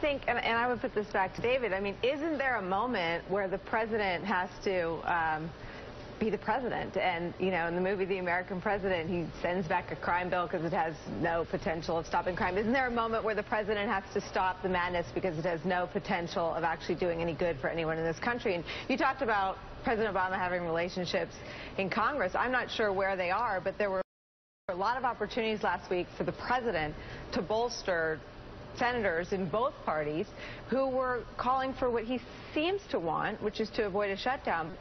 think, and I would put this back to David, I mean, isn't there a moment where the president has to be the president? And, you know, in the movie The American President, he sends back a crime bill because it has no potential of stopping crime. Isn't there a moment where the president has to stop the madness because it has no potential of actually doing any good for anyone in this country? And you talked about President Obama having relationships in Congress. I'm not sure where they are, but there were a lot of opportunities last week for the president to bolster senators in both parties who were calling for what he seems to want, which is to avoid a shutdown.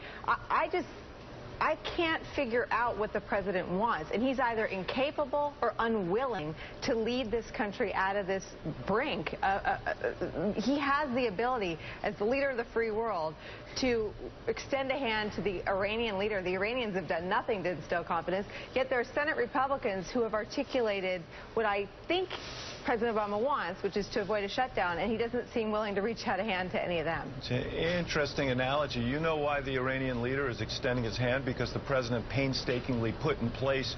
I can't figure out what the president wants, and he's either incapable or unwilling to lead this country out of this brink. He has the ability, as the leader of the free world, to extend a hand to the Iranian leader. The Iranians have done nothing to instill confidence, yet there are Senate Republicans who have articulated what I think President Obama wants, which is to avoid a shutdown, and he doesn't seem willing to reach out a hand to any of them. It's an interesting analogy. You know why the Iranian leader is extending his hand? Because the president painstakingly put in place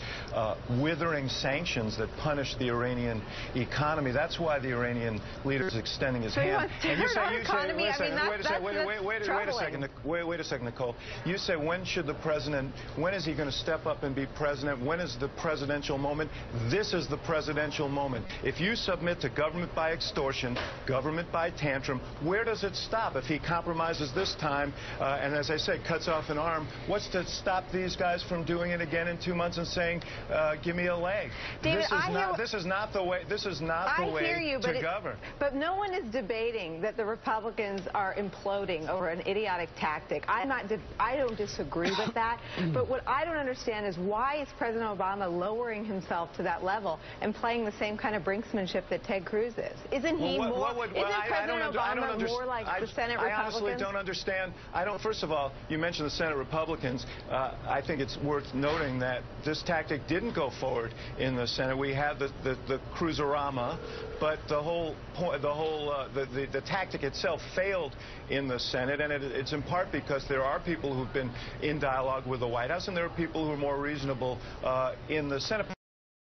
withering sanctions that punish the Iranian economy. That's why the Iranian leader is extending his hand. And you say, wait a second, Nicole. You say, when is he going to step up and be president? When is the presidential moment? This is the presidential moment. If you submit to government by extortion, government by tantrum, where does it stop? If he compromises this time, and as I say, cuts off an arm, what's to stop these guys from doing it again in 2 months and saying, give me a leg? David, this is not the way to govern. But no one is debating that the Republicans are imploding over an idiotic tactic. I don't disagree with that. But what I don't understand is, why is President Obama lowering himself to that level and playing the same kind of brinksmanship that Ted Cruz is? Isn't he more like the Senate Republicans? I honestly don't understand. First of all, you mentioned the Senate Republicans. I think it's worth noting that this tactic didn't go forward in the Senate. We had the Cruzorama, but the tactic itself failed in the Senate, and it's in part because there are people who've been in dialogue with the White House, and there are people who are more reasonable in the Senate.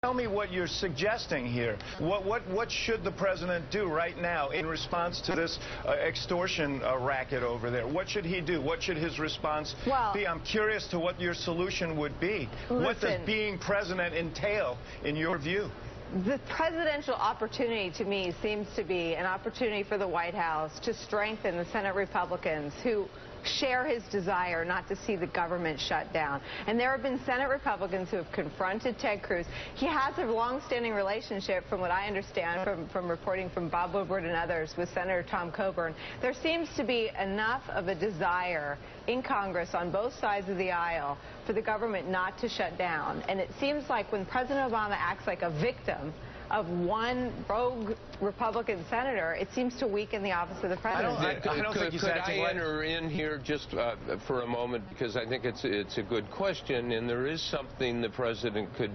Tell me what you're suggesting here. What should the president do right now in response to this extortion racket over there? What should he do? What should his response be? I'm curious to what your solution would be. What does being president entail, in your view? The presidential opportunity, to me, seems to be an opportunity for the White House to strengthen the Senate Republicans who share his desire not to see the government shut down. And there have been Senate Republicans who have confronted Ted Cruz. He has a long-standing relationship, from what I understand from reporting from Bob Woodward and others, with Senator Tom Coburn. There seems to be enough of a desire in Congress on both sides of the aisle for the government not to shut down. And it seems like when President Obama acts like a victim of one rogue Republican senator, it seems to weaken the office of the president. Could I enter in here just for a moment, because I think it's a good question, and there is something the president could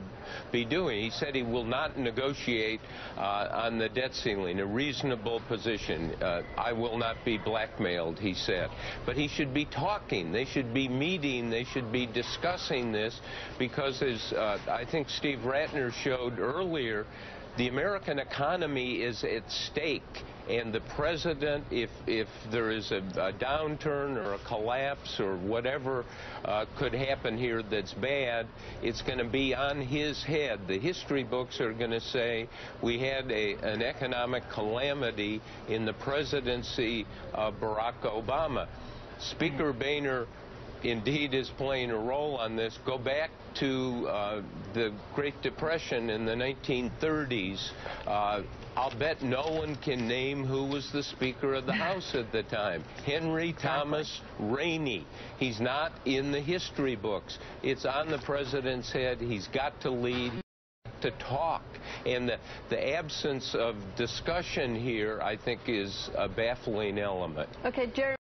be doing. He said he will not negotiate on the debt ceiling, a reasonable position. I will not be blackmailed, he said. But he should be talking. They should be meeting. They should be discussing this, because as I think Steve Ratner showed earlier, the American economy is at stake, and the president, if there is a downturn or a collapse or whatever could happen here that's bad, it's going to be on his head. The history books are going to say we had an economic calamity in the presidency of Barack Obama. Speaker Boehner indeed is playing a role on this. Go back to the Great Depression in the 1930s. I'll bet no one can name who was the Speaker of the House at the time. Henry Thomas Rainey. He's not in the history books. It's on the president's head. He's got to lead, to talk. And the absence of discussion here, I think, is a baffling element. Okay, Jerry.